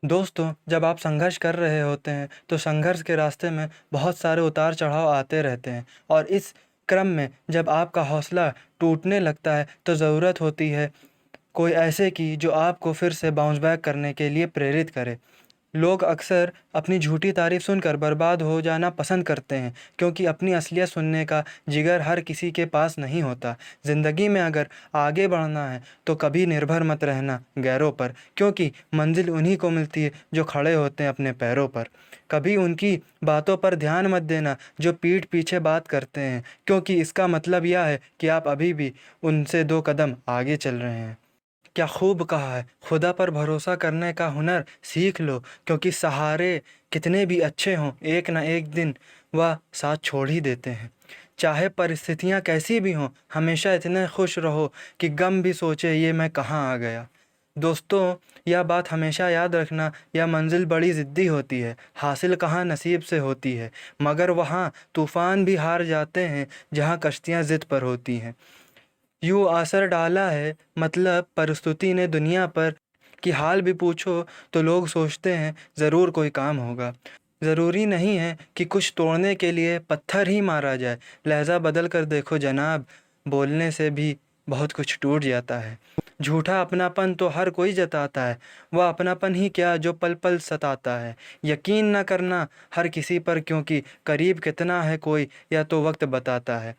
दोस्तों, जब आप संघर्ष कर रहे होते हैं तो संघर्ष के रास्ते में बहुत सारे उतार चढ़ाव आते रहते हैं और इस क्रम में जब आपका हौसला टूटने लगता है तो ज़रूरत होती है कोई ऐसे की जो आपको फिर से बाउंस बैक करने के लिए प्रेरित करे। लोग अक्सर अपनी झूठी तारीफ सुनकर बर्बाद हो जाना पसंद करते हैं क्योंकि अपनी असलियत सुनने का जिगर हर किसी के पास नहीं होता। ज़िंदगी में अगर आगे बढ़ना है तो कभी निर्भर मत रहना गैरों पर, क्योंकि मंजिल उन्हीं को मिलती है जो खड़े होते हैं अपने पैरों पर। कभी उनकी बातों पर ध्यान मत देना जो पीठ पीछे बात करते हैं, क्योंकि इसका मतलब यह है कि आप अभी भी उनसे 2 कदम आगे चल रहे हैं। क्या खूब कहा है, खुदा पर भरोसा करने का हुनर सीख लो, क्योंकि सहारे कितने भी अच्छे हों एक न एक दिन वह साथ छोड़ ही देते हैं। चाहे परिस्थितियां कैसी भी हों, हमेशा इतने खुश रहो कि गम भी सोचे ये मैं कहाँ आ गया। दोस्तों, यह बात हमेशा याद रखना, यह मंजिल बड़ी ज़िद्दी होती है, हासिल कहाँ नसीब से होती है, मगर वहाँ तूफ़ान भी हार जाते हैं जहाँ कश्तियाँ ज़िद पर होती हैं। यूँ असर डाला है मतलब परिस्थिति ने दुनिया पर कि हाल भी पूछो तो लोग सोचते हैं ज़रूर कोई काम होगा। ज़रूरी नहीं है कि कुछ तोड़ने के लिए पत्थर ही मारा जाए, लहज़ा बदल कर देखो जनाब, बोलने से भी बहुत कुछ टूट जाता है। झूठा अपनापन तो हर कोई जताता है, वह अपनापन ही क्या जो पल पल सताता है। यकीन न करना हर किसी पर, क्योंकि करीब कितना है कोई या तो वक्त बताता है।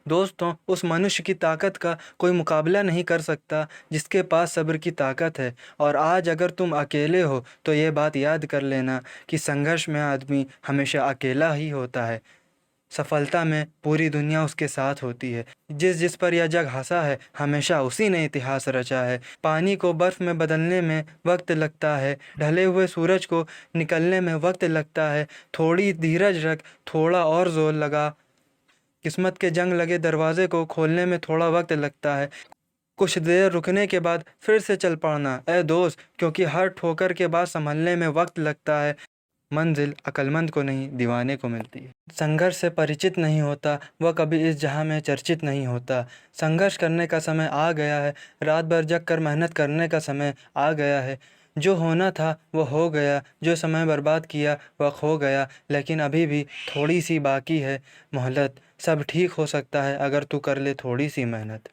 दोस्तों, उस मनुष्य की ताकत का कोई मुकाबला नहीं कर सकता जिसके पास सब्र की ताकत है। और आज अगर तुम अकेले हो तो ये बात याद कर लेना कि संघर्ष में आदमी हमेशा अकेला ही होता है, सफलता में पूरी दुनिया उसके साथ होती है। जिस जिस पर यह जग हंसा है हमेशा उसी ने इतिहास रचा है। पानी को बर्फ़ में बदलने में वक्त लगता है, ढले हुए सूरज को निकलने में वक्त लगता है। थोड़ी धीरज रख, थोड़ा और जोर लगा, किस्मत के जंग लगे दरवाजे को खोलने में थोड़ा वक्त लगता है। कुछ देर रुकने के बाद फिर से चल पड़ना ए दोस्त, क्योंकि हर ठोकर के बाद संभलने में वक्त लगता है। मंजिल अक्लमंद को नहीं, दीवाने को मिलती है। संघर्ष से परिचित नहीं होता वह कभी इस जहां में चर्चित नहीं होता। संघर्ष करने का समय आ गया है, रात भर जग कर मेहनत करने का समय आ गया है। जो होना था वो हो गया, जो समय बर्बाद किया वह खो गया, लेकिन अभी भी थोड़ी सी बाकी है मोहलत। सब ठीक हो सकता है अगर तू कर ले थोड़ी सी मेहनत।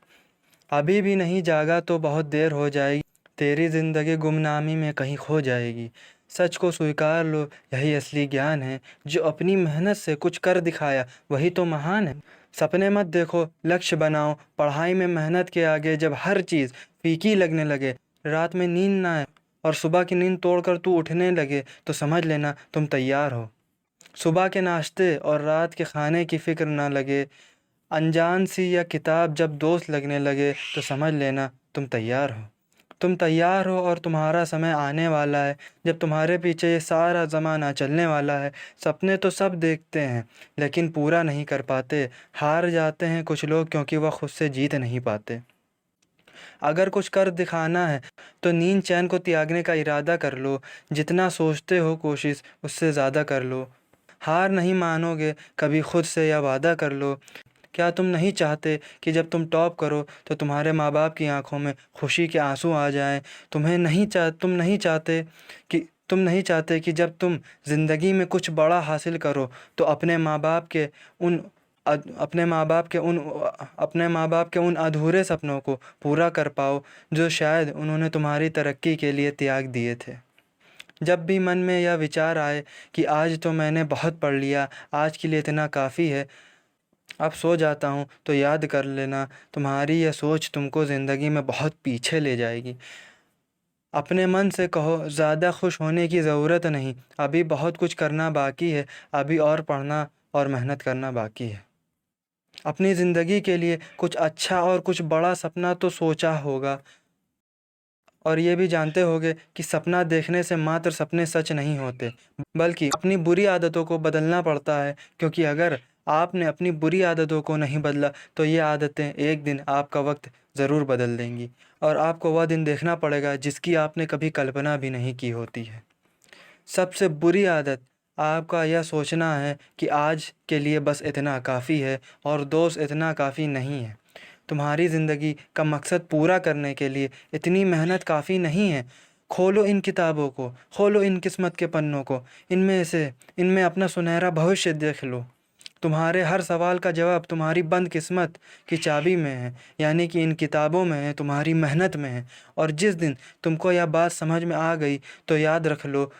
अभी भी नहीं जागा तो बहुत देर हो जाएगी, तेरी ज़िंदगी गुमनामी में कहीं खो जाएगी। सच को स्वीकार लो, यही असली ज्ञान है। जो अपनी मेहनत से कुछ कर दिखाया वही तो महान है। सपने मत देखो, लक्ष्य बनाओ। पढ़ाई में मेहनत के आगे जब हर चीज़ फीकी लगने लगे, रात में नींद ना आए और सुबह की नींद तोड़कर तू उठने लगे तो समझ लेना तुम तैयार हो। सुबह के नाश्ते और रात के खाने की फ़िक्र ना लगे, अनजान सी या किताब जब दोस्त लगने लगे तो समझ लेना तुम तैयार हो। तुम तैयार हो और तुम्हारा समय आने वाला है जब तुम्हारे पीछे ये सारा ज़माना चलने वाला है। सपने तो सब देखते हैं लेकिन पूरा नहीं कर पाते। हार जाते हैं कुछ लोग क्योंकि वह खुद से जीत नहीं पाते। अगर कुछ कर दिखाना है तो नींद चैन को त्यागने का इरादा कर लो। जितना सोचते हो कोशिश उससे ज़्यादा कर लो। हार नहीं मानोगे कभी खुद से, या वादा कर लो। क्या तुम नहीं चाहते कि जब तुम टॉप करो तो तुम्हारे माँ बाप की आंखों में खुशी के आंसू आ जाएं? तुम नहीं चाहते कि जब तुम ज़िंदगी में कुछ बड़ा हासिल करो तो उन अपने माँ बाप के उन अधूरे सपनों को पूरा कर पाओ जो शायद उन्होंने तुम्हारी तरक्की के लिए त्याग दिए थे। जब भी मन में यह विचार आए कि आज तो मैंने बहुत पढ़ लिया, आज के लिए इतना काफ़ी है, अब सो जाता हूँ, तो याद कर लेना तुम्हारी यह सोच तुमको ज़िंदगी में बहुत पीछे ले जाएगी। अपने मन से कहो ज़्यादा खुश होने की ज़रूरत नहीं, अभी बहुत कुछ करना बाकी है, अभी और पढ़ना और मेहनत करना बाकी है। अपनी ज़िंदगी के लिए कुछ अच्छा और कुछ बड़ा सपना तो सोचा होगा, और ये भी जानते होंगे कि सपना देखने से मात्र सपने सच नहीं होते, बल्कि अपनी बुरी आदतों को बदलना पड़ता है। क्योंकि अगर आपने अपनी बुरी आदतों को नहीं बदला तो ये आदतें एक दिन आपका वक्त ज़रूर बदल देंगी, और आपको वह दिन देखना पड़ेगा जिसकी आपने कभी कल्पना भी नहीं की होती है। सबसे बुरी आदत आपका यह सोचना है कि आज के लिए बस इतना काफ़ी है और दोस्त इतना काफ़ी नहीं है। तुम्हारी ज़िंदगी का मकसद पूरा करने के लिए इतनी मेहनत काफ़ी नहीं है। खोलो इन किताबों को, खोलो इन किस्मत के पन्नों को, इनमें अपना सुनहरा भविष्य देख लो। तुम्हारे हर सवाल का जवाब तुम्हारी बंद किस्मत की चाबी में है, यानी कि इन किताबों में है, तुम्हारी मेहनत में है। और जिस दिन तुमको यह बात समझ में आ गई तो याद रख लो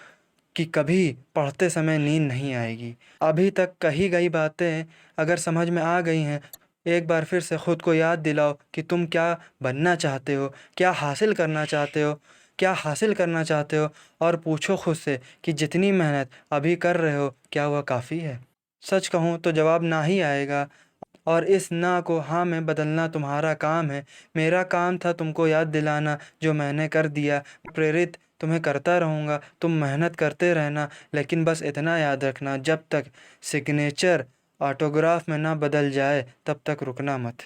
कि कभी पढ़ते समय नींद नहीं आएगी। अभी तक कही गई बातें अगर समझ में आ गई हैं, एक बार फिर से खुद को याद दिलाओ कि तुम क्या बनना चाहते हो, क्या हासिल करना चाहते हो, क्या हासिल करना चाहते हो, और पूछो खुद से कि जितनी मेहनत अभी कर रहे हो क्या वह काफ़ी है। सच कहूँ तो जवाब ना ही आएगा, और इस ना को हाँ में बदलना तुम्हारा काम है। मेरा काम था तुमको याद दिलाना, जो मैंने कर दिया। प्रेरित तुम्हें करता रहूँगा, तुम मेहनत करते रहना, लेकिन बस इतना याद रखना, जब तक सिग्नेचर ऑटोग्राफ में ना बदल जाए तब तक रुकना मत।